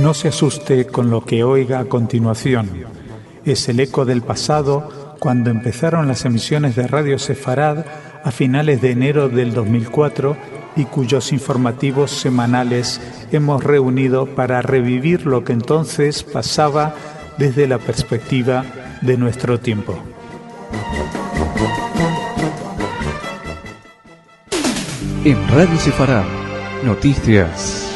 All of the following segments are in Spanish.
No se asuste con lo que oiga a continuación. Es el eco del pasado cuando empezaron las emisiones de Radio Sefarad a finales de enero del 2004 y cuyos informativos semanales hemos reunido para revivir lo que entonces pasaba desde la perspectiva de nuestro tiempo. En Radio Sefarad, noticias.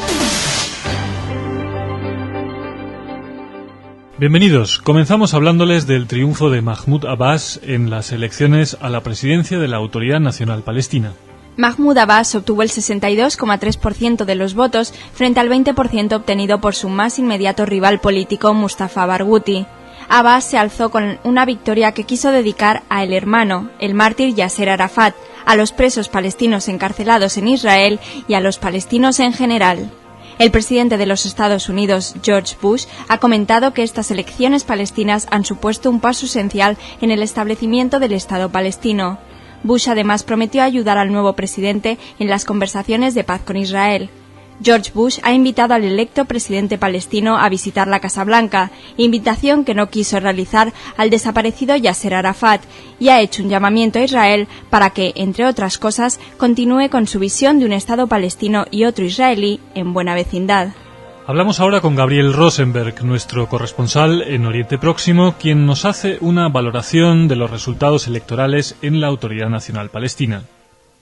Bienvenidos. Comenzamos hablándoles del triunfo de Mahmoud Abbas en las elecciones a la presidencia de la Autoridad Nacional Palestina. Mahmoud Abbas obtuvo el 62,3% de los votos frente al 20% obtenido por su más inmediato rival político, Mustafa Barghouti. Abbas se alzó con una victoria que quiso dedicar a el hermano, el mártir Yasser Arafat, a los presos palestinos encarcelados en Israel y a los palestinos en general. El presidente de los Estados Unidos, George Bush, ha comentado que estas elecciones palestinas han supuesto un paso esencial en el establecimiento del Estado palestino. Bush además prometió ayudar al nuevo presidente en las conversaciones de paz con Israel. George Bush ha invitado al electo presidente palestino a visitar la Casa Blanca, invitación que no quiso realizar al desaparecido Yasser Arafat, y ha hecho un llamamiento a Israel para que, entre otras cosas, continúe con su visión de un Estado palestino y otro israelí en buena vecindad. Hablamos ahora con Gabriel Rosenberg, nuestro corresponsal en Oriente Próximo, quien nos hace una valoración de los resultados electorales en la Autoridad Nacional Palestina.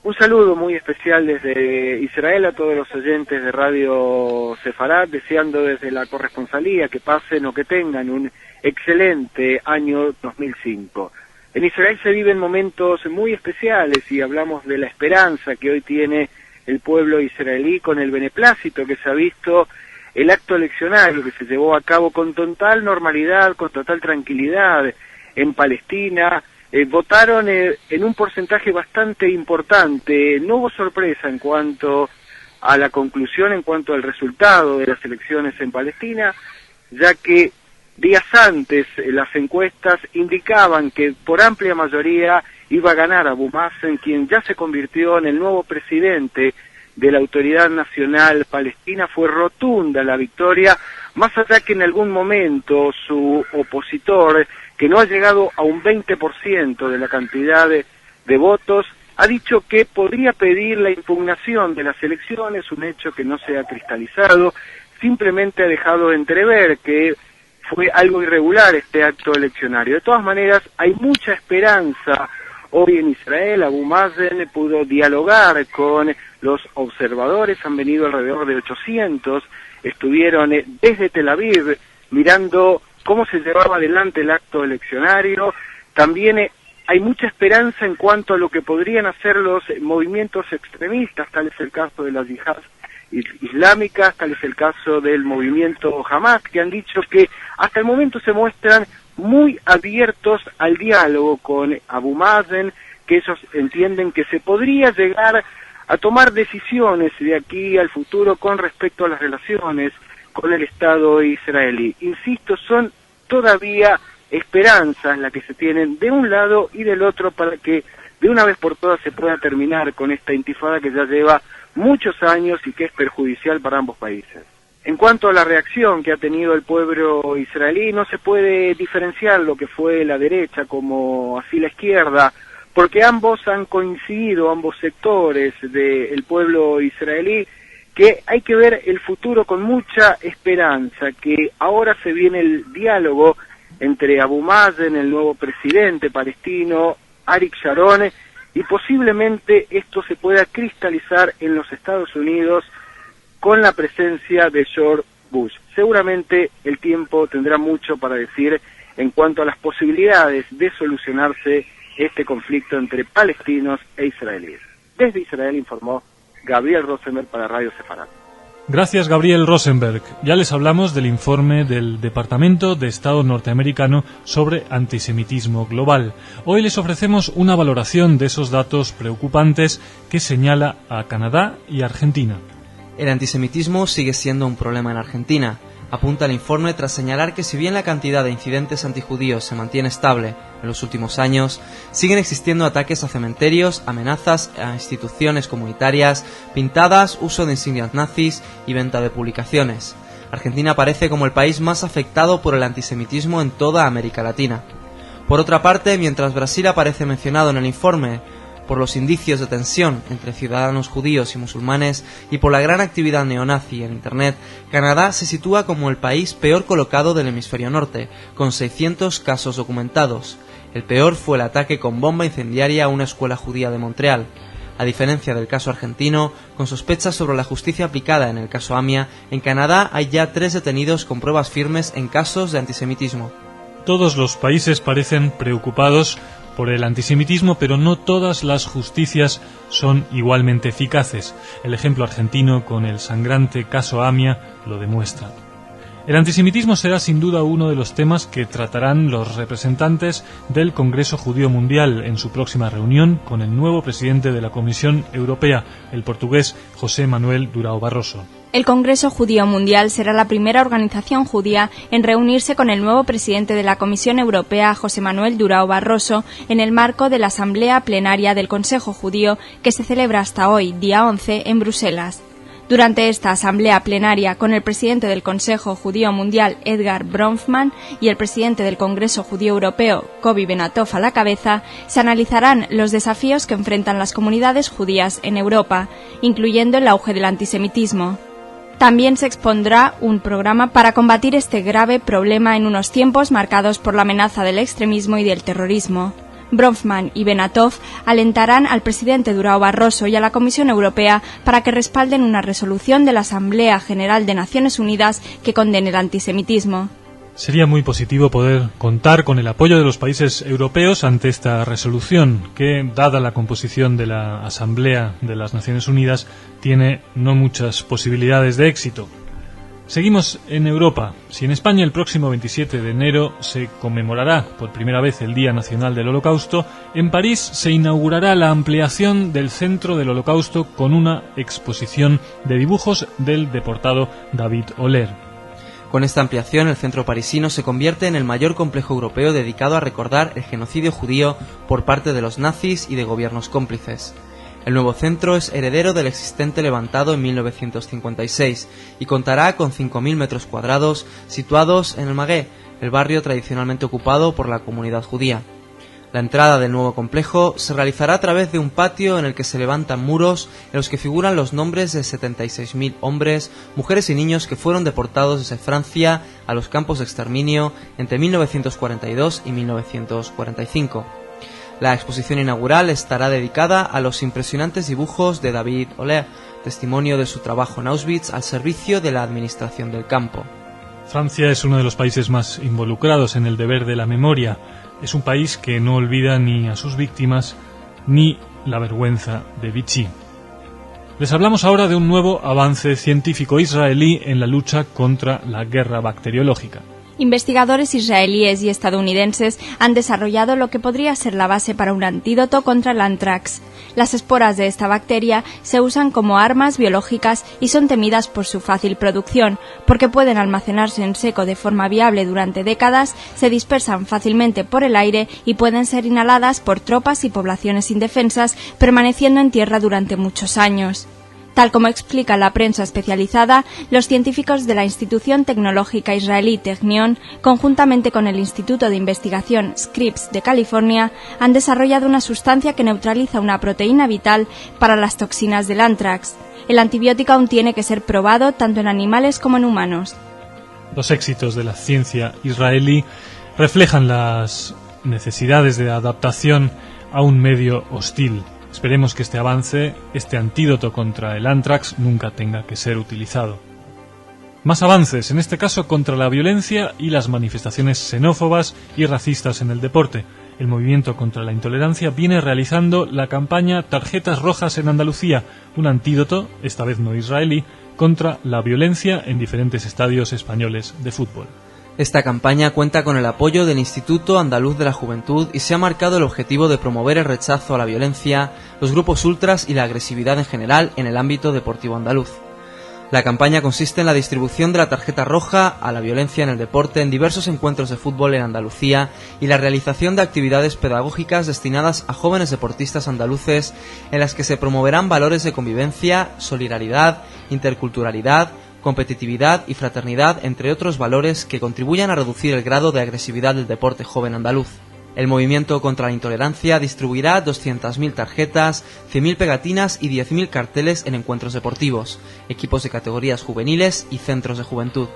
Un saludo muy especial desde Israel a todos los oyentes de Radio Sefarad, deseando desde la corresponsalía que pasen o que tengan un excelente año 2005. En Israel se viven momentos muy especiales y hablamos de la esperanza que hoy tiene el pueblo israelí con el beneplácito que se ha visto el acto eleccionario que se llevó a cabo con total normalidad, con total tranquilidad en Palestina. Votaron en un porcentaje bastante importante. No hubo sorpresa en cuanto a la conclusión, en cuanto al resultado de las elecciones en Palestina, ya que días antes las encuestas indicaban que por amplia mayoría iba a ganar Abu Mazen, quien ya se convirtió en el nuevo presidente de la Autoridad Nacional Palestina. Fue rotunda la victoria, más allá que en algún momento su opositor, que no ha llegado a un 20% de la cantidad de votos, ha dicho que podría pedir la impugnación de las elecciones, un hecho que no se ha cristalizado, simplemente ha dejado entrever que fue algo irregular este acto eleccionario. De todas maneras, hay mucha esperanza hoy en Israel. Abu Mazen pudo dialogar con los observadores, han venido alrededor de 800, estuvieron desde Tel Aviv mirando cómo se llevaba adelante el acto eleccionario. También hay mucha esperanza en cuanto a lo que podrían hacer los movimientos extremistas, tal es el caso de las yihad islámicas, tal es el caso del movimiento Hamas, que han dicho que hasta el momento se muestran muy abiertos al diálogo con Abu Mazen, que ellos entienden que se podría llegar a tomar decisiones de aquí al futuro con respecto a las relaciones con el Estado israelí. Insisto, son todavía esperanzas las que se tienen de un lado y del otro para que de una vez por todas se pueda terminar con esta intifada que ya lleva muchos años y que es perjudicial para ambos países. En cuanto a la reacción que ha tenido el pueblo israelí, no se puede diferenciar lo que fue la derecha como así la izquierda, porque ambos han coincidido, ambos sectores del pueblo israelí, que hay que ver el futuro con mucha esperanza, que ahora se viene el diálogo entre Abu Mazen, el nuevo presidente palestino, Ariel Sharon, y posiblemente esto se pueda cristalizar en los Estados Unidos con la presencia de George Bush. Seguramente el tiempo tendrá mucho para decir en cuanto a las posibilidades de solucionarse este conflicto entre palestinos e israelíes. Desde Israel informó Gabriel Rosenberg para Radio Sefarad. Gracias, Gabriel Rosenberg. Ya les hablamos del informe del Departamento de Estado norteamericano sobre antisemitismo global. Hoy les ofrecemos una valoración de esos datos preocupantes que señala a Canadá y Argentina. El antisemitismo sigue siendo un problema en Argentina. Apunta el informe tras señalar que si bien la cantidad de incidentes antijudíos se mantiene estable en los últimos años, siguen existiendo ataques a cementerios, amenazas a instituciones comunitarias, pintadas, uso de insignias nazis y venta de publicaciones. Argentina aparece como el país más afectado por el antisemitismo en toda América Latina. Por otra parte, mientras Brasil aparece mencionado en el informe por los indicios de tensión entre ciudadanos judíos y musulmanes y por la gran actividad neonazi en Internet, Canadá se sitúa como el país peor colocado del hemisferio norte, con 600 casos documentados. El peor fue el ataque con bomba incendiaria a una escuela judía de Montreal. A diferencia del caso argentino, con sospechas sobre la justicia aplicada en el caso AMIA, en Canadá hay ya 3 detenidos con pruebas firmes en casos de antisemitismo. Todos los países parecen preocupados por el antisemitismo, pero no todas las justicias son igualmente eficaces. El ejemplo argentino con el sangrante caso AMIA lo demuestra. El antisemitismo será sin duda uno de los temas que tratarán los representantes del Congreso Judío Mundial en su próxima reunión con el nuevo presidente de la Comisión Europea, el portugués José Manuel Durão Barroso. El Congreso Judío Mundial será la primera organización judía en reunirse con el nuevo presidente de la Comisión Europea, José Manuel Durão Barroso, en el marco de la Asamblea Plenaria del Consejo Judío que se celebra hasta hoy, día 11, en Bruselas. Durante esta asamblea plenaria, con el presidente del Consejo Judío Mundial, Edgar Bronfman, y el presidente del Congreso Judío Europeo, Cobi Benatov, a la cabeza, se analizarán los desafíos que enfrentan las comunidades judías en Europa, incluyendo el auge del antisemitismo. También se expondrá un programa para combatir este grave problema en unos tiempos marcados por la amenaza del extremismo y del terrorismo. Bronfman y Benatov alentarán al presidente Durão Barroso y a la Comisión Europea para que respalden una resolución de la Asamblea General de Naciones Unidas que condene el antisemitismo. Sería muy positivo poder contar con el apoyo de los países europeos ante esta resolución, que, dada la composición de la Asamblea de las Naciones Unidas, tiene no muchas posibilidades de éxito. Seguimos en Europa. Si en España el próximo 27 de enero se conmemorará por primera vez el Día Nacional del Holocausto, en París se inaugurará la ampliación del Centro del Holocausto con una exposición de dibujos del deportado David Oller. Con esta ampliación, el centro parisino se convierte en el mayor complejo europeo dedicado a recordar el genocidio judío por parte de los nazis y de gobiernos cómplices. El nuevo centro es heredero del existente levantado en 1956 y contará con 5.000 metros cuadrados situados en el Magué, el barrio tradicionalmente ocupado por la comunidad judía. La entrada del nuevo complejo se realizará a través de un patio en el que se levantan muros en los que figuran los nombres de 76.000 hombres, mujeres y niños que fueron deportados desde Francia a los campos de exterminio entre 1942 y 1945. La exposición inaugural estará dedicada a los impresionantes dibujos de David Oller, testimonio de su trabajo en Auschwitz al servicio de la administración del campo. Francia es uno de los países más involucrados en el deber de la memoria. Es un país que no olvida ni a sus víctimas ni la vergüenza de Vichy. Les hablamos ahora de un nuevo avance científico israelí en la lucha contra la guerra bacteriológica. Investigadores israelíes y estadounidenses han desarrollado lo que podría ser la base para un antídoto contra el anthrax. Las esporas de esta bacteria se usan como armas biológicas y son temidas por su fácil producción, porque pueden almacenarse en seco de forma viable durante décadas, se dispersan fácilmente por el aire y pueden ser inhaladas por tropas y poblaciones indefensas, permaneciendo en tierra durante muchos años. Tal como explica la prensa especializada, los científicos de la institución tecnológica israelí Technion, conjuntamente con el Instituto de Investigación Scripps de California, han desarrollado una sustancia que neutraliza una proteína vital para las toxinas del anthrax. El antibiótico aún tiene que ser probado tanto en animales como en humanos. Los éxitos de la ciencia israelí reflejan las necesidades de adaptación a un medio hostil. Esperemos que este avance, este antídoto contra el anthrax, nunca tenga que ser utilizado. Más avances, en este caso contra la violencia y las manifestaciones xenófobas y racistas en el deporte. El movimiento contra la intolerancia viene realizando la campaña Tarjetas Rojas en Andalucía, un antídoto, esta vez no israelí, contra la violencia en diferentes estadios españoles de fútbol. Esta campaña cuenta con el apoyo del Instituto Andaluz de la Juventud y se ha marcado el objetivo de promover el rechazo a la violencia, los grupos ultras y la agresividad en general en el ámbito deportivo andaluz. La campaña consiste en la distribución de la tarjeta roja a la violencia en el deporte en diversos encuentros de fútbol en Andalucía y la realización de actividades pedagógicas destinadas a jóvenes deportistas andaluces en las que se promoverán valores de convivencia, solidaridad, interculturalidad, competitividad y fraternidad, entre otros valores que contribuyan a reducir el grado de agresividad del deporte joven andaluz. El movimiento contra la intolerancia distribuirá 200.000 tarjetas, 100.000 pegatinas y 10.000 carteles en encuentros deportivos, equipos de categorías juveniles y centros de juventud.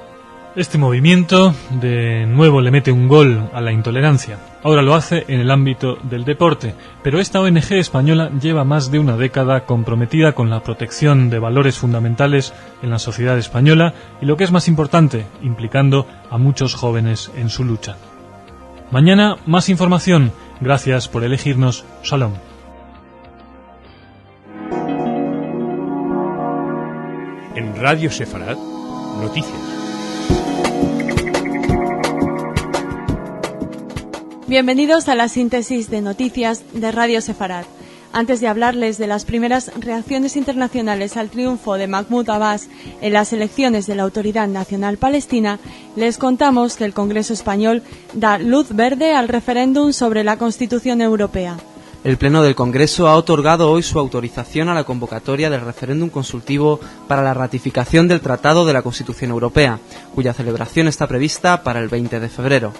Este movimiento de nuevo le mete un gol a la intolerancia. Ahora lo hace en el ámbito del deporte, pero esta ONG española lleva más de una década comprometida con la protección de valores fundamentales en la sociedad española y, lo que es más importante, implicando a muchos jóvenes en su lucha. Mañana más información. Gracias por elegirnos. Shalom. En Radio Sefarad, noticias. Bienvenidos a la síntesis de noticias de Radio Sefarad. Antes de hablarles de las primeras reacciones internacionales al triunfo de Mahmoud Abbas en las elecciones de la Autoridad Nacional Palestina, les contamos que el Congreso español da luz verde al referéndum sobre la Constitución Europea. El Pleno del Congreso ha otorgado hoy su autorización a la convocatoria del referéndum consultivo para la ratificación del Tratado de la Constitución Europea, cuya celebración está prevista para el 20 de febrero.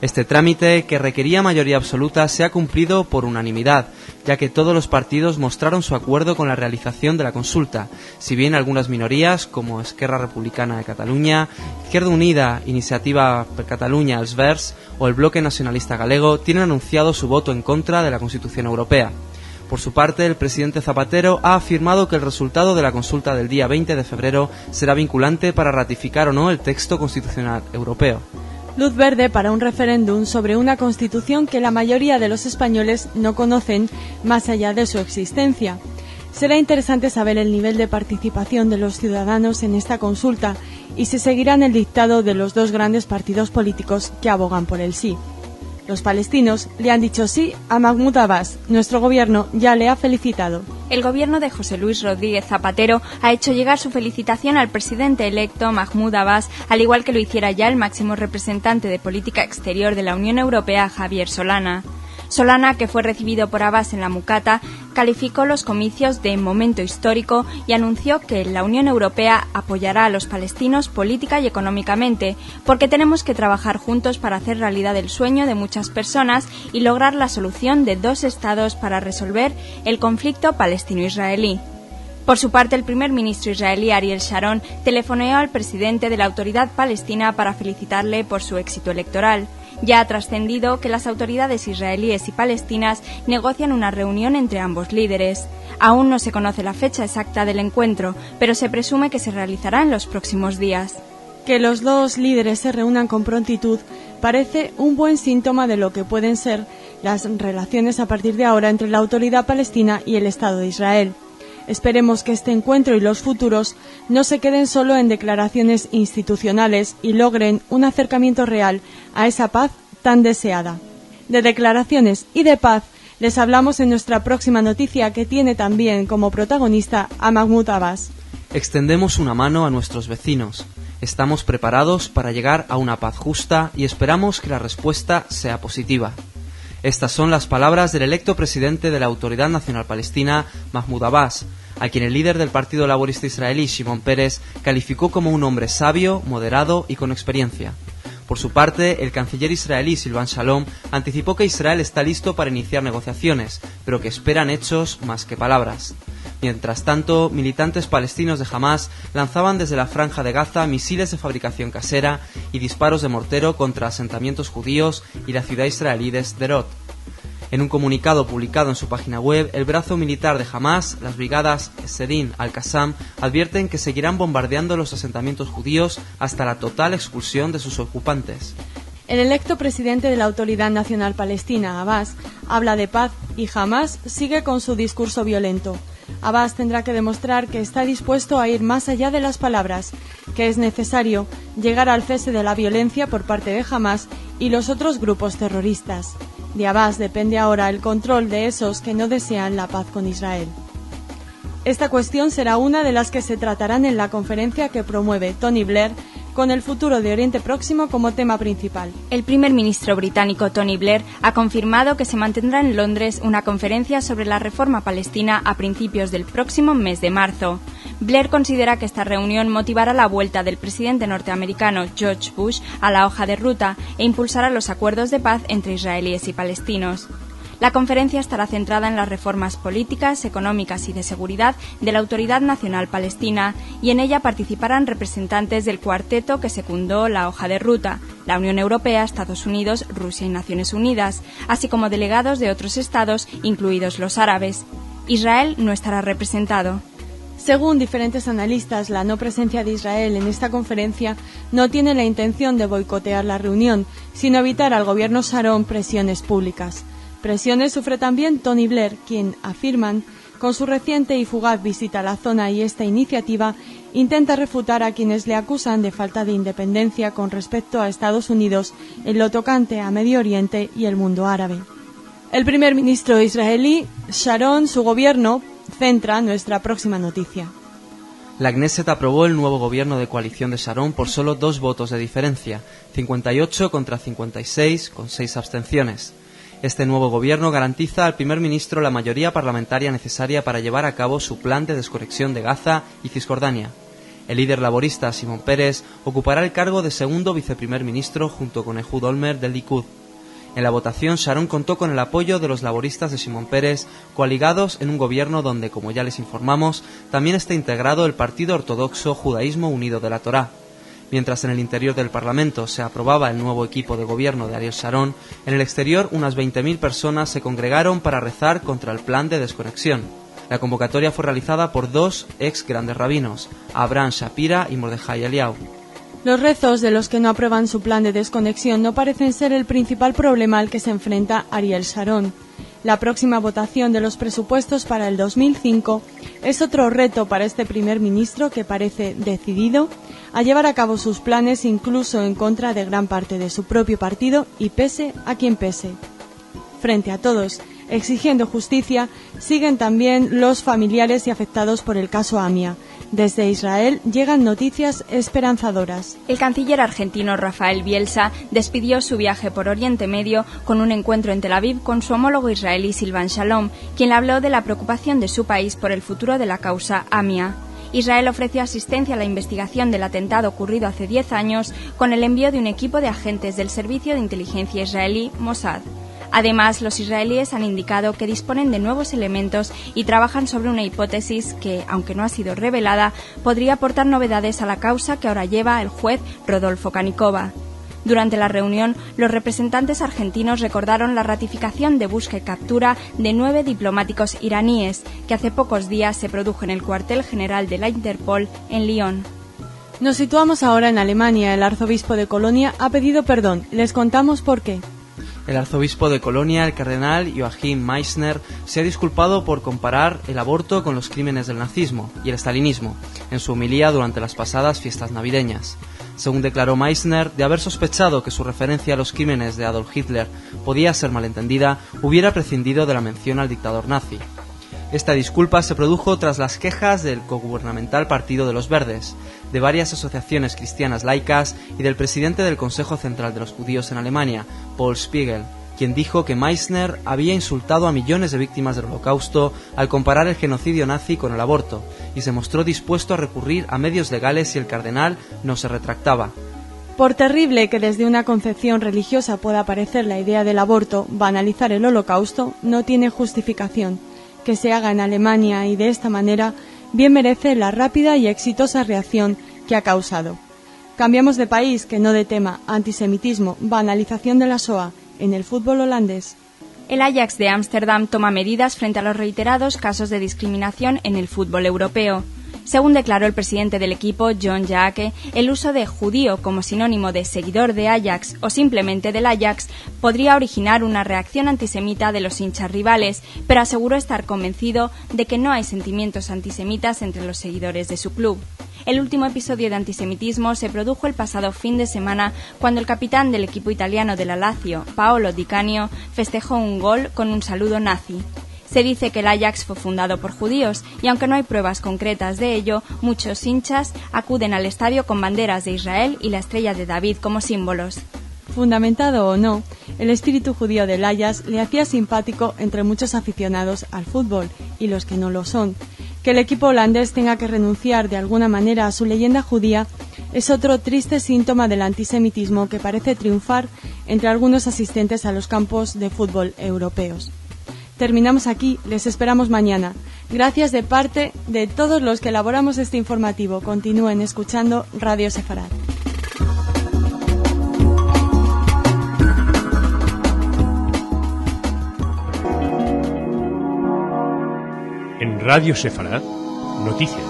Este trámite, que requería mayoría absoluta, se ha cumplido por unanimidad, ya que todos los partidos mostraron su acuerdo con la realización de la consulta, si bien algunas minorías, como Esquerra Republicana de Cataluña, Izquierda Unida, Iniciativa per Catalunya, Els Verds o el Bloque Nacionalista Galego, tienen anunciado su voto en contra de la Constitución Europea. Por su parte, el presidente Zapatero ha afirmado que el resultado de la consulta del día 20 de febrero será vinculante para ratificar o no el texto constitucional europeo. Luz verde para un referéndum sobre una constitución que la mayoría de los españoles no conocen más allá de su existencia. Será interesante saber el nivel de participación de los ciudadanos en esta consulta y si seguirán el dictado de los dos grandes partidos políticos que abogan por el sí. Los palestinos le han dicho sí a Mahmoud Abbas. Nuestro gobierno ya le ha felicitado. El gobierno de José Luis Rodríguez Zapatero ha hecho llegar su felicitación al presidente electo Mahmoud Abbas, al igual que lo hiciera ya el máximo representante de política exterior de la Unión Europea, Javier Solana. Solana, que fue recibido por Abbas en la Mucata, calificó los comicios de momento histórico y anunció que la Unión Europea apoyará a los palestinos política y económicamente, porque tenemos que trabajar juntos para hacer realidad el sueño de muchas personas y lograr la solución de dos estados para resolver el conflicto palestino-israelí. Por su parte, el primer ministro israelí Ariel Sharon telefoneó al presidente de la Autoridad Palestina para felicitarle por su éxito electoral. Ya ha trascendido que las autoridades israelíes y palestinas negocian una reunión entre ambos líderes. Aún no se conoce la fecha exacta del encuentro, pero se presume que se realizará en los próximos días. Que los dos líderes se reúnan con prontitud parece un buen síntoma de lo que pueden ser las relaciones a partir de ahora entre la Autoridad Palestina y el Estado de Israel. Esperemos que este encuentro y los futuros no se queden solo en declaraciones institucionales y logren un acercamiento real a esa paz tan deseada. De declaraciones y de paz les hablamos en nuestra próxima noticia, que tiene también como protagonista a Mahmoud Abbas. Extendemos una mano a nuestros vecinos. Estamos preparados para llegar a una paz justa y esperamos que la respuesta sea positiva. Estas son las palabras del electo presidente de la Autoridad Nacional Palestina, Mahmoud Abbas, a quien el líder del Partido Laborista Israelí, Shimon Peres, calificó como un hombre sabio, moderado y con experiencia. Por su parte, el canciller israelí Silvan Shalom anticipó que Israel está listo para iniciar negociaciones, pero que esperan hechos más que palabras. Mientras tanto, militantes palestinos de Hamás lanzaban desde la Franja de Gaza misiles de fabricación casera y disparos de mortero contra asentamientos judíos y la ciudad israelí de Sderot. En un comunicado publicado en su página web, el brazo militar de Hamás, las brigadas Sedin al-Qassam, advierten que seguirán bombardeando los asentamientos judíos hasta la total expulsión de sus ocupantes. El electo presidente de la Autoridad Nacional Palestina, Abbas, habla de paz y Hamás sigue con su discurso violento. Abbas tendrá que demostrar que está dispuesto a ir más allá de las palabras, que es necesario llegar al cese de la violencia por parte de Hamás y los otros grupos terroristas. De Abbas depende ahora el control de esos que no desean la paz con Israel. Esta cuestión será una de las que se tratarán en la conferencia que promueve Tony Blair, con el futuro de Oriente Próximo como tema principal. El primer ministro británico Tony Blair ha confirmado que se mantendrá en Londres una conferencia sobre la reforma palestina a principios del próximo mes de marzo. Blair considera que esta reunión motivará la vuelta del presidente norteamericano George Bush a la hoja de ruta e impulsará los acuerdos de paz entre israelíes y palestinos. La conferencia estará centrada en las reformas políticas, económicas y de seguridad de la Autoridad Nacional Palestina y en ella participarán representantes del cuarteto que secundó la hoja de ruta, la Unión Europea, Estados Unidos, Rusia y Naciones Unidas, así como delegados de otros estados, incluidos los árabes. Israel no estará representado. Según diferentes analistas, la no presencia de Israel en esta conferencia no tiene la intención de boicotear la reunión, sino evitar al gobierno Sharon presiones públicas. Presiones sufre también Tony Blair, quien, afirman, con su reciente y fugaz visita a la zona y esta iniciativa, intenta refutar a quienes le acusan de falta de independencia con respecto a Estados Unidos en lo tocante a Medio Oriente y el mundo árabe. El primer ministro israelí, Sharon, su gobierno, centra nuestra próxima noticia. La Knesset aprobó el nuevo gobierno de coalición de Sharon por solo 2 votos de diferencia, 58 contra 56, con 6 abstenciones. Este nuevo gobierno garantiza al primer ministro la mayoría parlamentaria necesaria para llevar a cabo su plan de desconexión de Gaza y Cisjordania. El líder laborista Shimon Peres ocupará el cargo de segundo viceprimer ministro junto con Ehud Olmert del Likud. En la votación, Sharon contó con el apoyo de los laboristas de Shimon Peres, coaligados en un gobierno donde, como ya les informamos, también está integrado el partido ortodoxo Judaísmo Unido de la Torá. Mientras en el interior del Parlamento se aprobaba el nuevo equipo de gobierno de Ariel Sharon, en el exterior unas 20.000 personas se congregaron para rezar contra el plan de desconexión. La convocatoria fue realizada por 2 ex grandes rabinos, Abraham Shapira y Mordejai Eliyahu. Los rezos de los que no aprueban su plan de desconexión no parecen ser el principal problema al que se enfrenta Ariel Sharon. La próxima votación de los presupuestos para el 2005 es otro reto para este primer ministro que parece decidido a llevar a cabo sus planes incluso en contra de gran parte de su propio partido y pese a quien pese. Frente a todos, exigiendo justicia, siguen también los familiares y afectados por el caso Amia. Desde Israel llegan noticias esperanzadoras. El canciller argentino Rafael Bielsa despidió su viaje por Oriente Medio con un encuentro en Tel Aviv con su homólogo israelí Silvan Shalom, quien le habló de la preocupación de su país por el futuro de la causa Amia. Israel ofreció asistencia a la investigación del atentado ocurrido hace 10 años con el envío de un equipo de agentes del servicio de inteligencia israelí Mossad. Además, los israelíes han indicado que disponen de nuevos elementos y trabajan sobre una hipótesis que, aunque no ha sido revelada, podría aportar novedades a la causa que ahora lleva el juez Rodolfo Canicova. Durante la reunión, los representantes argentinos recordaron la ratificación de busca y captura de 9 diplomáticos iraníes, que hace pocos días se produjo en el cuartel general de la Interpol en Lyon. Nos situamos ahora en Alemania. El arzobispo de Colonia ha pedido perdón. Les contamos por qué. El arzobispo de Colonia, el cardenal Joachim Meissner, se ha disculpado por comparar el aborto con los crímenes del nazismo y el stalinismo en su homilía durante las pasadas fiestas navideñas. Según declaró Meissner, de haber sospechado que su referencia a los crímenes de Adolf Hitler podía ser malentendida, hubiera prescindido de la mención al dictador nazi. Esta disculpa se produjo tras las quejas del cogubernamental Partido de los Verdes, de varias asociaciones cristianas laicas y del presidente del Consejo Central de los Judíos en Alemania, Paul Spiegel, quien dijo que Meissner había insultado a millones de víctimas del Holocausto al comparar el genocidio nazi con el aborto, y se mostró dispuesto a recurrir a medios legales si el cardenal no se retractaba. Por terrible que desde una concepción religiosa pueda parecer la idea del aborto, banalizar el Holocausto no tiene justificación. Que se haga en Alemania y de esta manera bien merece la rápida y exitosa reacción que ha causado. Cambiamos de país, que no de tema. Antisemitismo, banalización de la Shoah en el fútbol holandés. El Ajax de Ámsterdam toma medidas frente a los reiterados casos de discriminación en el fútbol europeo. Según declaró el presidente del equipo, John Jaake, el uso de judío como sinónimo de seguidor de Ajax o simplemente del Ajax podría originar una reacción antisemita de los hinchas rivales, pero aseguró estar convencido de que no hay sentimientos antisemitas entre los seguidores de su club. El último episodio de antisemitismo se produjo el pasado fin de semana cuando el capitán del equipo italiano de la Lazio, Paolo Di Canio, festejó un gol con un saludo nazi. Se dice que el Ajax fue fundado por judíos y aunque no hay pruebas concretas de ello, muchos hinchas acuden al estadio con banderas de Israel y la estrella de David como símbolos. Fundamentado o no, el espíritu judío del Ajax le hacía simpático entre muchos aficionados al fútbol y los que no lo son, Que el equipo holandés tenga que renunciar de alguna manera a su leyenda judía es otro triste síntoma del antisemitismo que parece triunfar entre algunos asistentes a los campos de fútbol europeos. Terminamos aquí, les esperamos mañana. Gracias de parte de todos los que elaboramos este informativo. Continúen escuchando Radio Sefarad. En Radio Sefarad, noticias.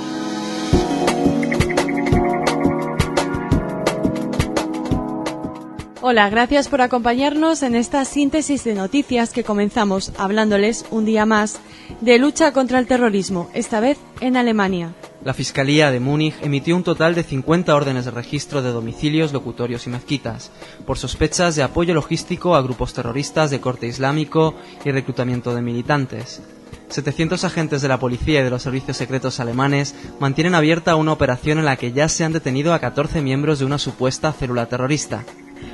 Hola, gracias por acompañarnos en esta síntesis de noticias que comenzamos hablándoles un día más de lucha contra el terrorismo, esta vez en Alemania. La Fiscalía de Múnich emitió un total de 50 órdenes de registro de domicilios, locutorios y mezquitas, por sospechas de apoyo logístico a grupos terroristas de corte islámico y reclutamiento de militantes. 700 agentes de la policía y de los servicios secretos alemanes mantienen abierta una operación en la que ya se han detenido a 14 miembros de una supuesta célula terrorista.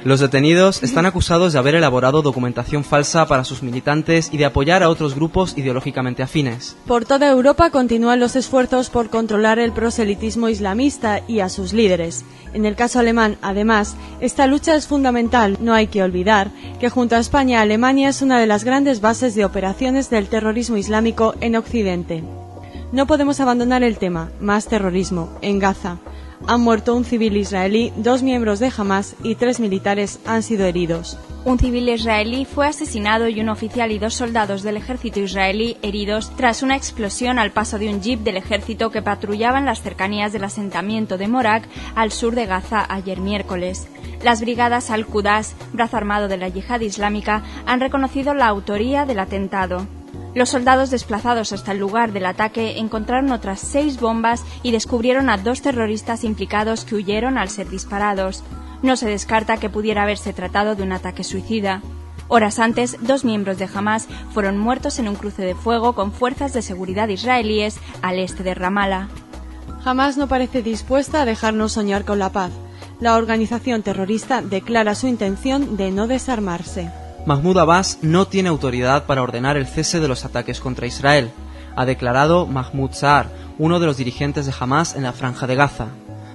Los detenidos están acusados de haber elaborado documentación falsa para sus militantes y de apoyar a otros grupos ideológicamente afines. Por toda Europa continúan los esfuerzos por controlar el proselitismo islamista y a sus líderes. En el caso alemán, además, esta lucha es fundamental. No hay que olvidar que junto a España, Alemania es una de las grandes bases de operaciones del terrorismo islámico en Occidente. No podemos abandonar el tema. Más terrorismo en Gaza. Han muerto un civil israelí, 2 miembros de Hamas y 3 militares han sido heridos. Un civil israelí fue asesinado y un oficial y 2 soldados del ejército israelí heridos tras una explosión al paso de un jeep del ejército que patrullaba en las cercanías del asentamiento de Morak, al sur de Gaza, ayer miércoles. Las brigadas Al-Quds, brazo armado de la Yihad Islámica, han reconocido la autoría del atentado. Los soldados desplazados hasta el lugar del ataque encontraron otras 6 bombas y descubrieron a 2 terroristas implicados que huyeron al ser disparados. No se descarta que pudiera haberse tratado de un ataque suicida. Horas antes, 2 miembros de Hamas fueron muertos en un cruce de fuego con fuerzas de seguridad israelíes al este de Ramallah. Hamas no parece dispuesta a dejarnos soñar con la paz. La organización terrorista declara su intención de no desarmarse. Mahmoud Abbas no tiene autoridad para ordenar el cese de los ataques contra Israel, ha declarado Mahmoud Zahar, uno de los dirigentes de Hamas en la Franja de Gaza.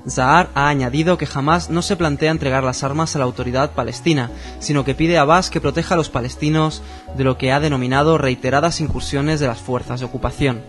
Zahar ha añadido que Hamas no se plantea entregar las armas a la autoridad palestina, sino que pide a Abbas que proteja a los palestinos de lo que ha denominado reiteradas incursiones de las fuerzas de ocupación.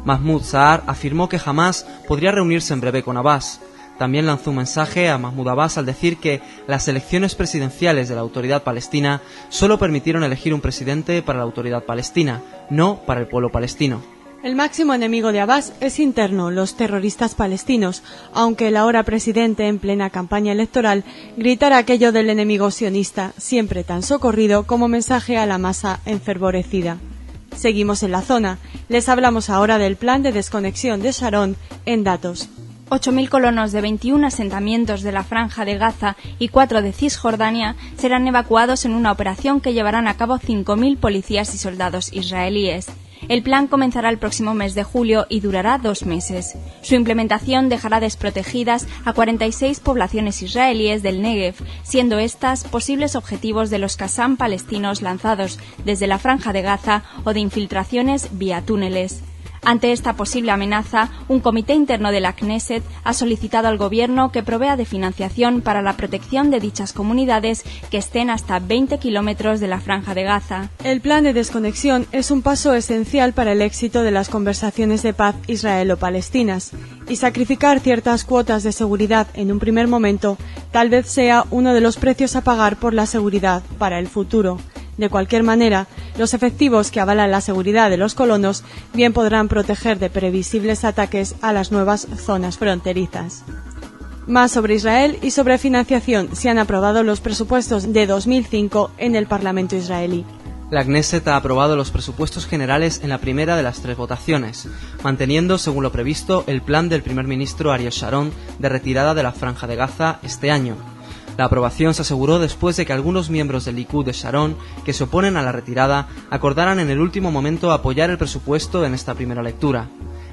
Mahmoud Zahar afirmó que Hamas podría reunirse en breve con Abbas. También lanzó un mensaje a Mahmoud Abbas al decir que las elecciones presidenciales de la autoridad palestina solo permitieron elegir un presidente para la autoridad palestina, no para el pueblo palestino. El máximo enemigo de Abbas es interno, los terroristas palestinos, aunque el ahora presidente en plena campaña electoral gritara aquello del enemigo sionista, siempre tan socorrido como mensaje a la masa enfervorecida. Seguimos en la zona. Les hablamos ahora del plan de desconexión de Sharon en datos. 8.000 colonos de 21 asentamientos de la Franja de Gaza y 4 de Cisjordania serán evacuados en una operación que llevarán a cabo 5.000 policías y soldados israelíes. El plan comenzará el próximo mes de julio y durará 2 meses. Su implementación dejará desprotegidas a 46 poblaciones israelíes del Negev, siendo estas posibles objetivos de los Qassam palestinos lanzados desde la Franja de Gaza o de infiltraciones vía túneles. Ante esta posible amenaza, un comité interno de la Knesset ha solicitado al gobierno que provea de financiación para la protección de dichas comunidades que estén hasta 20 kilómetros de la Franja de Gaza. El plan de desconexión es un paso esencial para el éxito de las conversaciones de paz israelo-palestinas, y sacrificar ciertas cuotas de seguridad en un primer momento tal vez sea uno de los precios a pagar por la seguridad para el futuro. De cualquier manera, los efectivos que avalan la seguridad de los colonos bien podrán proteger de previsibles ataques a las nuevas zonas fronterizas. Más sobre Israel y sobre financiación. Se han aprobado los presupuestos de 2005 en el Parlamento israelí. La Knesset ha aprobado los presupuestos generales en la primera de las 3 votaciones, manteniendo, según lo previsto, el plan del primer ministro Ariel Sharon de retirada de la Franja de Gaza este año. La aprobación se aseguró después de que algunos miembros del Likud de Sharon, que se oponen a la retirada, acordaran en el último momento apoyar el presupuesto en esta primera lectura.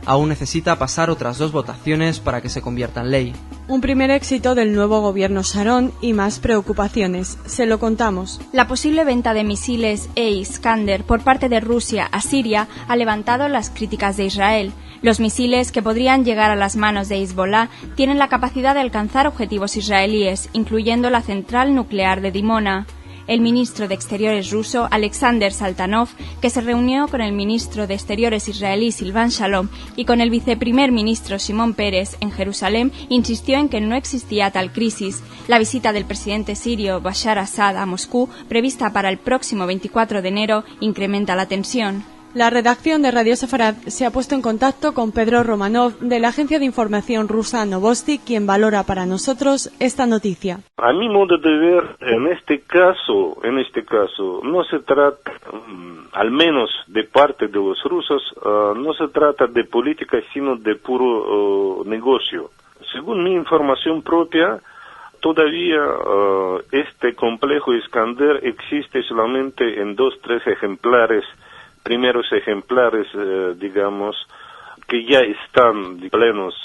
aún necesita pasar otras 2 votaciones para que se convierta en ley. Un primer éxito del nuevo gobierno Sharon y más preocupaciones. Se lo contamos. La posible venta de misiles E-Iskander por parte de Rusia a Siria ha levantado las críticas de Israel. Los misiles, que podrían llegar a las manos de Hezbollah, tienen la capacidad de alcanzar objetivos israelíes, incluyendo la central nuclear de Dimona. El ministro de Exteriores ruso, Alexander Saltanov, que se reunió con el ministro de Exteriores israelí Silvan Shalom y con el viceprimer ministro Shimon Peres en Jerusalén, insistió en que no existía tal crisis. La visita del presidente sirio Bashar Assad a Moscú, prevista para el próximo 24 de enero, incrementa la tensión. La redacción de Radio Sefarad se ha puesto en contacto con Pedro Romanov de la agencia de información rusa Novosti, quien valora para nosotros esta noticia. A mi modo de ver, en este caso, no se trata, al menos de parte de los rusos, no se trata de política, sino de puro negocio. Según mi información propia, todavía este complejo Iskander existe solamente en 2-3 ejemplares, primeros ejemplares, digamos, que ya están plenos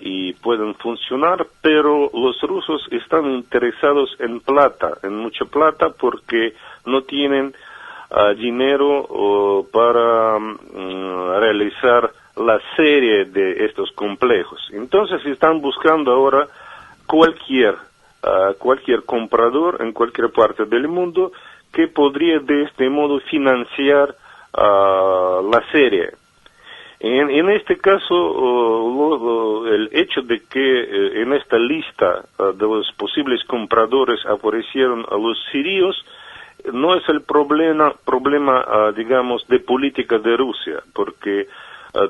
y pueden funcionar, pero los rusos están interesados en plata, en mucha plata, porque no tienen dinero para realizar la serie de estos complejos. Entonces están buscando ahora cualquier comprador en cualquier parte del mundo que podría de este modo financiar la serie. En este caso, el hecho de que en esta lista de los posibles compradores aparecieron a los sirios no es el problema, digamos, de política de Rusia, porque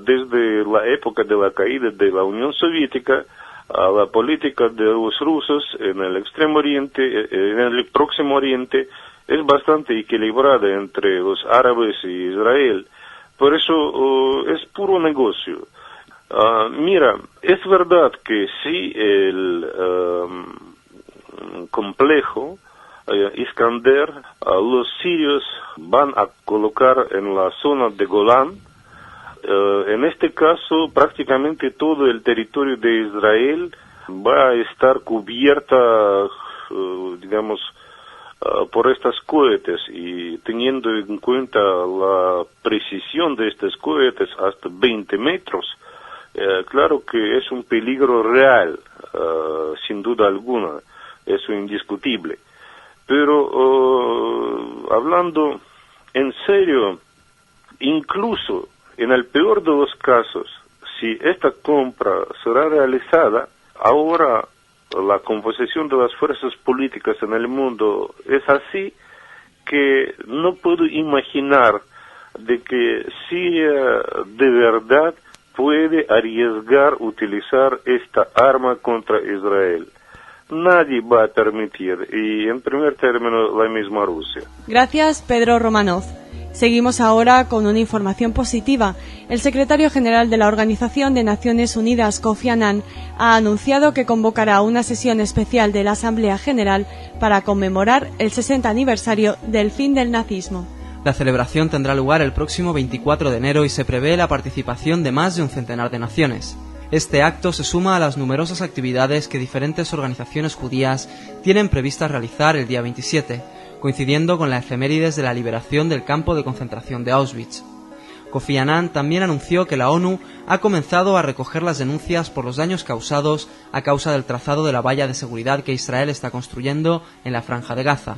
desde la época de la caída de la Unión Soviética, la política de los rusos en el Extremo Oriente, en el Próximo Oriente, es bastante equilibrada entre los árabes y Israel. Por eso es puro negocio. Mira, es verdad que si el complejo Iskander, los sirios van a colocar en la zona de Golán, en este caso prácticamente todo el territorio de Israel va a estar cubierta, digamos, por estas cohetes, y teniendo en cuenta la precisión de estos cohetes hasta 20 metros, claro que es un peligro real, sin duda alguna, eso indiscutible. Pero hablando en serio, incluso en el peor de los casos, si esta compra será realizada, ahora la composición de las fuerzas políticas en el mundo es así que no puedo imaginar de que Siria de verdad puede arriesgar utilizar esta arma contra Israel. Nadie va a permitir, y en primer término la misma Rusia. Gracias, Pedro Romanov. Seguimos ahora con una información positiva. El secretario general de la Organización de Naciones Unidas, Kofi Annan, ha anunciado que convocará una sesión especial de la Asamblea General para conmemorar el 60 aniversario del fin del nazismo. La celebración tendrá lugar el próximo 24 de enero y se prevé la participación de más de un centenar de naciones. Este acto se suma a las numerosas actividades que diferentes organizaciones judías tienen previstas realizar el día 27, coincidiendo con la efemérides de la liberación del campo de concentración de Auschwitz. Kofi Annan también anunció que la ONU ha comenzado a recoger las denuncias por los daños causados a causa del trazado de la valla de seguridad que Israel está construyendo en la Franja de Gaza,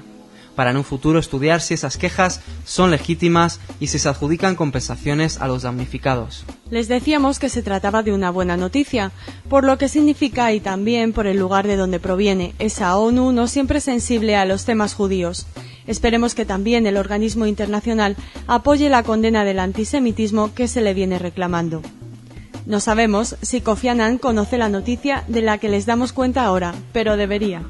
para en un futuro estudiar si esas quejas son legítimas y si se adjudican compensaciones a los damnificados. Les decíamos que se trataba de una buena noticia, por lo que significa y también por el lugar de donde proviene, esa ONU no siempre sensible a los temas judíos. Esperemos que también el organismo internacional apoye la condena del antisemitismo que se le viene reclamando. No sabemos si Kofi Annan conoce la noticia de la que les damos cuenta ahora, pero debería.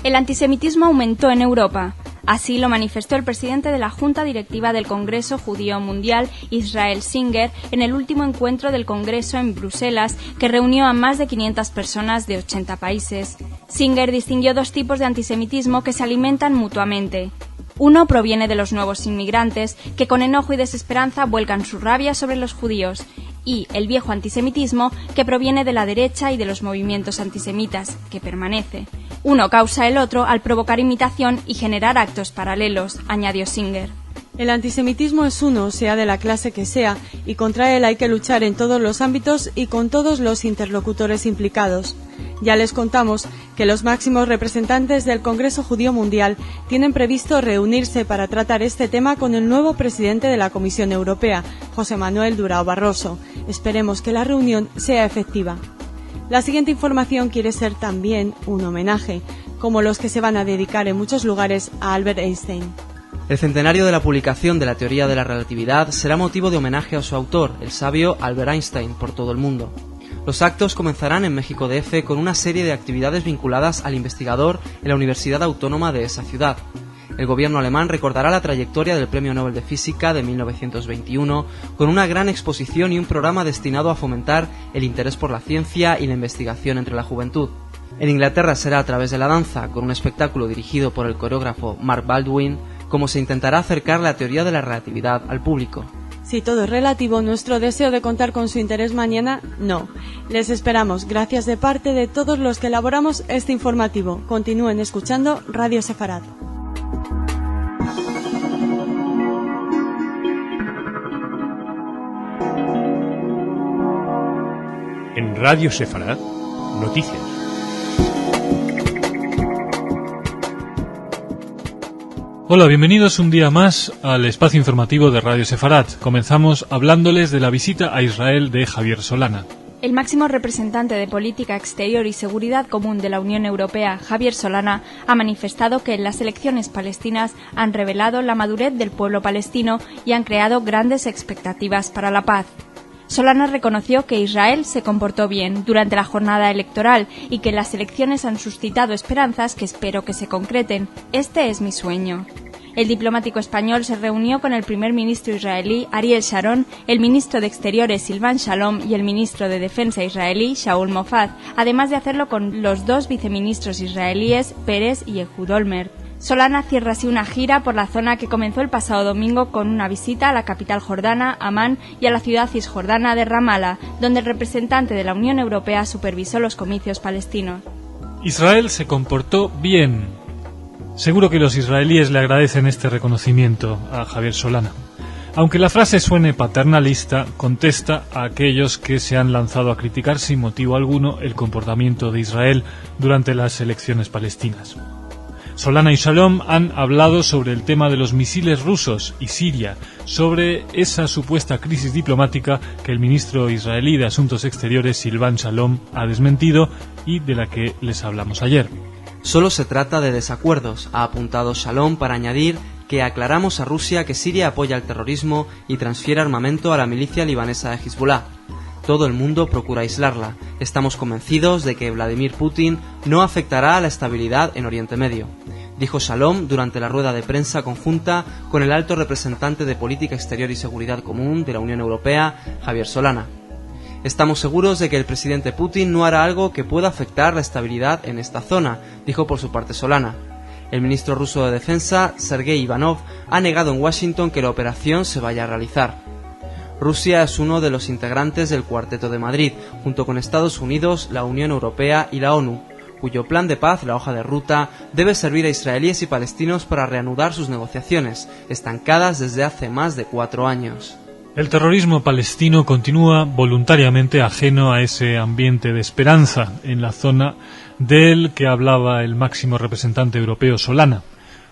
El antisemitismo aumentó en Europa. Así lo manifestó el presidente de la Junta Directiva del Congreso Judío Mundial, Israel Singer, en el último encuentro del Congreso en Bruselas, que reunió a más de 500 personas de 80 países. Singer distinguió dos tipos de antisemitismo que se alimentan mutuamente. Uno proviene de los nuevos inmigrantes, que con enojo y desesperanza vuelcan su rabia sobre los judíos, y el viejo antisemitismo, que proviene de la derecha y de los movimientos antisemitas, que permanece. Uno causa el otro al provocar imitación y generar actos paralelos, añadió Singer. El antisemitismo es uno, sea de la clase que sea, y contra él hay que luchar en todos los ámbitos y con todos los interlocutores implicados. Ya les contamos que los máximos representantes del Congreso Judío Mundial tienen previsto reunirse para tratar este tema con el nuevo presidente de la Comisión Europea, José Manuel Durão Barroso. Esperemos que la reunión sea efectiva. La siguiente información quiere ser también un homenaje, como los que se van a dedicar en muchos lugares a Albert Einstein. El centenario de la publicación de la teoría de la relatividad será motivo de homenaje a su autor, el sabio Albert Einstein, por todo el mundo. Los actos comenzarán en México DF con una serie de actividades vinculadas al investigador en la Universidad Autónoma de esa ciudad. El gobierno alemán recordará la trayectoria del Premio Nobel de Física de 1921 con una gran exposición y un programa destinado a fomentar el interés por la ciencia y la investigación entre la juventud. En Inglaterra será a través de la danza, con un espectáculo dirigido por el coreógrafo Mark Baldwin, como se intentará acercar la teoría de la relatividad al público. Si todo es relativo, nuestro deseo de contar con su interés mañana, no. Les esperamos, gracias de parte de todos los que elaboramos este informativo. Continúen escuchando Radio Sefarad. En Radio Sefarad, noticias. Hola, bienvenidos un día más al espacio informativo de Radio Sefarad. Comenzamos hablándoles de la visita a Israel de Javier Solana. El máximo representante de Política Exterior y Seguridad Común de la Unión Europea, Javier Solana, ha manifestado que las elecciones palestinas han revelado la madurez del pueblo palestino y han creado grandes expectativas para la paz. Solana reconoció que Israel se comportó bien durante la jornada electoral y que las elecciones han suscitado esperanzas que espero que se concreten. Este es mi sueño. El diplomático español se reunió con el primer ministro israelí Ariel Sharon, el ministro de Exteriores Silvan Shalom y el ministro de Defensa israelí Shaul Mofaz, además de hacerlo con los dos viceministros israelíes Pérez y Ehud Olmert. Solana cierra así una gira por la zona que comenzó el pasado domingo con una visita a la capital jordana, Amán, y a la ciudad cisjordana de Ramallah, donde el representante de la Unión Europea supervisó los comicios palestinos. Israel se comportó bien. Seguro que los israelíes le agradecen este reconocimiento a Javier Solana. Aunque la frase suene paternalista, contesta a aquellos que se han lanzado a criticar sin motivo alguno el comportamiento de Israel durante las elecciones palestinas. Solana y Shalom han hablado sobre el tema de los misiles rusos y Siria, sobre esa supuesta crisis diplomática que el ministro israelí de Asuntos Exteriores, Silvan Shalom, ha desmentido y de la que les hablamos ayer. Solo se trata de desacuerdos, ha apuntado Shalom para añadir que aclaramos a Rusia que Siria apoya el terrorismo y transfiere armamento a la milicia libanesa de Hezbollah. Todo el mundo procura aislarla. Estamos convencidos de que Vladimir Putin no afectará a la estabilidad en Oriente Medio, dijo Shalom durante la rueda de prensa conjunta con el alto representante de Política Exterior y Seguridad Común de la Unión Europea, Javier Solana. Estamos seguros de que el presidente Putin no hará algo que pueda afectar la estabilidad en esta zona, dijo por su parte Solana. El ministro ruso de Defensa, Sergei Ivanov, ha negado en Washington que la operación se vaya a realizar. Rusia es uno de los integrantes del Cuarteto de Madrid, junto con Estados Unidos, la Unión Europea y la ONU, cuyo plan de paz, la hoja de ruta, debe servir a israelíes y palestinos para reanudar sus negociaciones, estancadas desde hace más de 4 años. El terrorismo palestino continúa voluntariamente ajeno a ese ambiente de esperanza en la zona del que hablaba el máximo representante europeo Solana.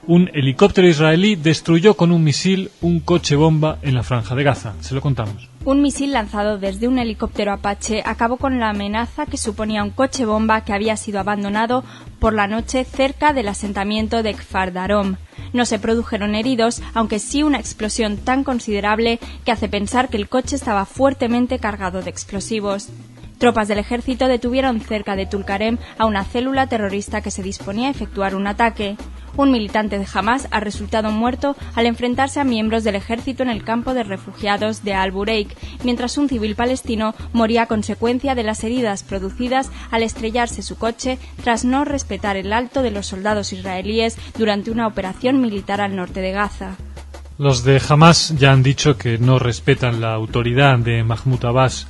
Un helicóptero israelí destruyó con un misil un coche bomba en la franja de Gaza. Se lo contamos. Un misil lanzado desde un helicóptero Apache acabó con la amenaza que suponía un coche bomba que había sido abandonado por la noche cerca del asentamiento de Kfar Darom. No se produjeron heridos, aunque sí una explosión tan considerable que hace pensar que el coche estaba fuertemente cargado de explosivos. Tropas del ejército detuvieron cerca de Tulkarem a una célula terrorista que se disponía a efectuar un ataque. Un militante de Hamas ha resultado muerto al enfrentarse a miembros del ejército en el campo de refugiados de Al-Bureik, mientras un civil palestino moría a consecuencia de las heridas producidas al estrellarse su coche tras no respetar el alto de los soldados israelíes durante una operación militar al norte de Gaza. Los de Hamás ya han dicho que no respetan la autoridad de Mahmoud Abbas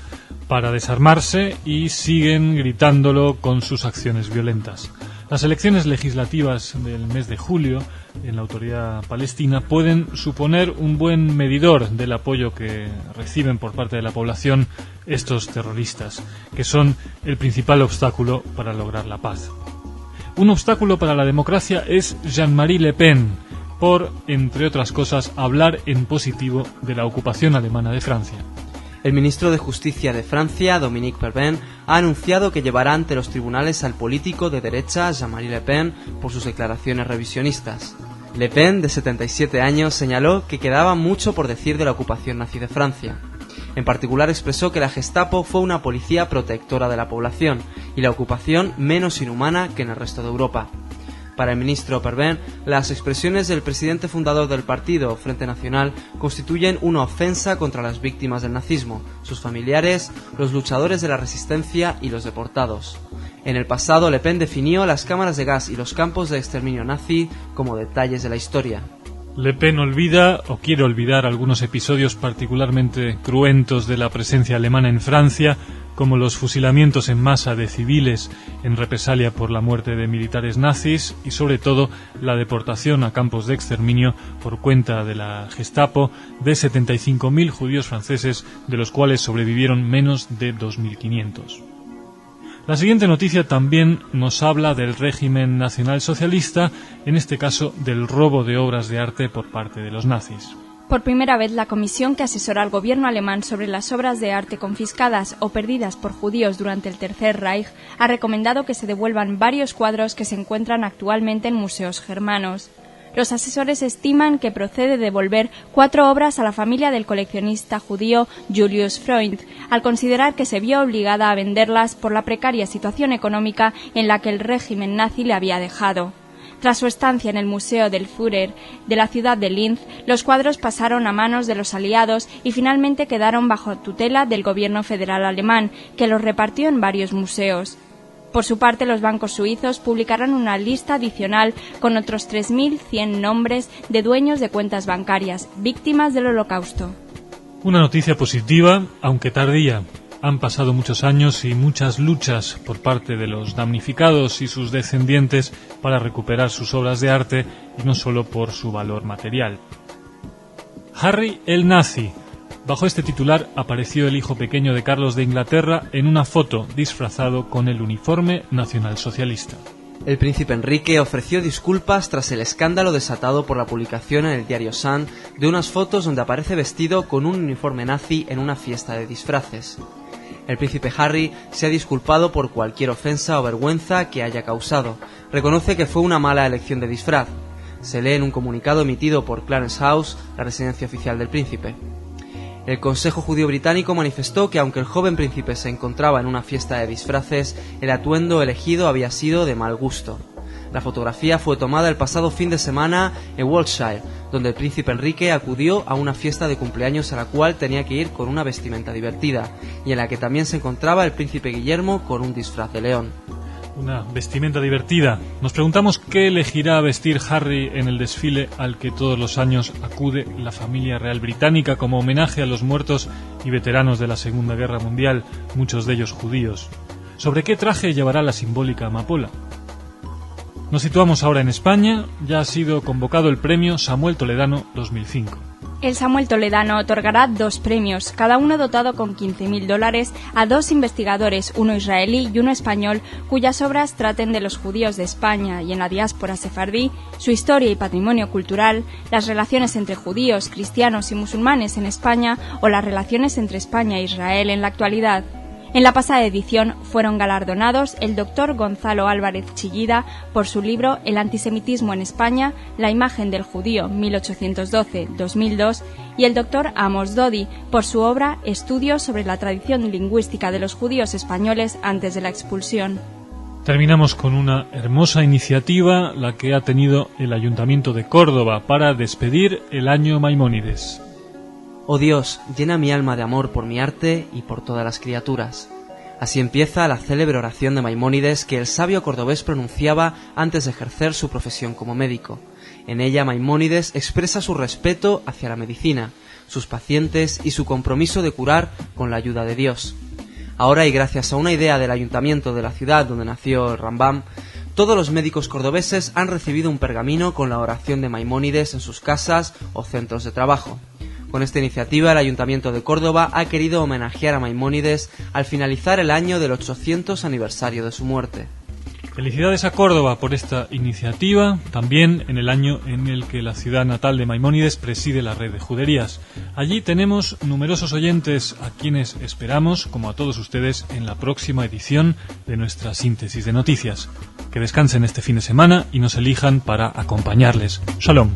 para desarmarse y siguen gritándolo con sus acciones violentas. Las elecciones legislativas del mes de julio en la autoridad palestina pueden suponer un buen medidor del apoyo que reciben por parte de la población estos terroristas, que son el principal obstáculo para lograr la paz. Un obstáculo para la democracia es Jean-Marie Le Pen, por, entre otras cosas, hablar en positivo de la ocupación alemana de Francia. El ministro de Justicia de Francia, Dominique Perben, ha anunciado que llevará ante los tribunales al político de derecha Jean-Marie Le Pen por sus declaraciones revisionistas. Le Pen, de 77 años, señaló que quedaba mucho por decir de la ocupación nazi de Francia. En particular expresó que la Gestapo fue una policía protectora de la población y la ocupación menos inhumana que en el resto de Europa. Para el ministro Perben, las expresiones del presidente fundador del partido, Frente Nacional, constituyen una ofensa contra las víctimas del nazismo, sus familiares, los luchadores de la resistencia y los deportados. En el pasado, Le Pen definió las cámaras de gas y los campos de exterminio nazi como detalles de la historia. Le Pen olvida o quiere olvidar algunos episodios particularmente cruentos de la presencia alemana en Francia, como los fusilamientos en masa de civiles en represalia por la muerte de militares nazis y sobre todo la deportación a campos de exterminio por cuenta de la Gestapo de 75.000 judíos franceses, de los cuales sobrevivieron menos de 2.500. La siguiente noticia también nos habla del régimen nacionalsocialista, en este caso del robo de obras de arte por parte de los nazis. Por primera vez, la comisión que asesora al gobierno alemán sobre las obras de arte confiscadas o perdidas por judíos durante el Tercer Reich ha recomendado que se devuelvan varios cuadros que se encuentran actualmente en museos germanos. Los asesores estiman que procede devolver 4 obras a la familia del coleccionista judío Julius Freund, al considerar que se vio obligada a venderlas por la precaria situación económica en la que el régimen nazi le había dejado. Tras su estancia en el Museo del Führer de la ciudad de Linz, los cuadros pasaron a manos de los aliados y finalmente quedaron bajo tutela del gobierno federal alemán, que los repartió en varios museos. Por su parte, los bancos suizos publicarán una lista adicional con otros 3.100 nombres de dueños de cuentas bancarias, víctimas del Holocausto. Una noticia positiva, aunque tardía. Han pasado muchos años y muchas luchas por parte de los damnificados y sus descendientes para recuperar sus obras de arte y no solo por su valor material. Harry el Nazi. Bajo este titular apareció el hijo pequeño de Carlos de Inglaterra en una foto disfrazado con el uniforme nacionalsocialista. El príncipe Enrique ofreció disculpas tras el escándalo desatado por la publicación en el diario Sun de unas fotos donde aparece vestido con un uniforme nazi en una fiesta de disfraces. El príncipe Harry se ha disculpado por cualquier ofensa o vergüenza que haya causado. Reconoce que fue una mala elección de disfraz. Se lee en un comunicado emitido por Clarence House, la residencia oficial del príncipe. El Consejo Judío Británico manifestó que aunque el joven príncipe se encontraba en una fiesta de disfraces, el atuendo elegido había sido de mal gusto. La fotografía fue tomada el pasado fin de semana en Wiltshire, donde el príncipe Enrique acudió a una fiesta de cumpleaños a la cual tenía que ir con una vestimenta divertida, y en la que también se encontraba el príncipe Guillermo con un disfraz de león. Una vestimenta divertida. Nos preguntamos qué elegirá vestir Harry en el desfile al que todos los años acude la familia real británica como homenaje a los muertos y veteranos de la Segunda Guerra Mundial, muchos de ellos judíos. ¿Sobre qué traje llevará la simbólica amapola? Nos situamos ahora en España. Ya ha sido convocado el premio Samuel Toledano 2005. El Samuel Toledano otorgará 2 premios, cada uno dotado con $15.000, a 2 investigadores, uno israelí y uno español, cuyas obras traten de los judíos de España y en la diáspora sefardí, su historia y patrimonio cultural, las relaciones entre judíos, cristianos y musulmanes en España o las relaciones entre España e Israel en la actualidad. En la pasada edición fueron galardonados el doctor Gonzalo Álvarez Chillida por su libro El antisemitismo en España, la imagen del judío 1812-2002 y el doctor Amos Dodi por su obra Estudios sobre la tradición lingüística de los judíos españoles antes de la expulsión. Terminamos con una hermosa iniciativa, la que ha tenido el Ayuntamiento de Córdoba para despedir el año Maimónides. Oh Dios, llena mi alma de amor por mi arte y por todas las criaturas. Así empieza la célebre oración de Maimónides que el sabio cordobés pronunciaba antes de ejercer su profesión como médico. En ella Maimónides expresa su respeto hacia la medicina, sus pacientes y su compromiso de curar con la ayuda de Dios. Ahora, y gracias a una idea del ayuntamiento de la ciudad donde nació el Rambam, todos los médicos cordobeses han recibido un pergamino con la oración de Maimónides en sus casas o centros de trabajo. Con esta iniciativa, el Ayuntamiento de Córdoba ha querido homenajear a Maimónides al finalizar el año del 800 aniversario de su muerte. Felicidades a Córdoba por esta iniciativa, también en el año en el que la ciudad natal de Maimónides preside la red de juderías. Allí tenemos numerosos oyentes a quienes esperamos, como a todos ustedes, en la próxima edición de nuestra síntesis de noticias. Que descansen este fin de semana y nos elijan para acompañarles. Shalom.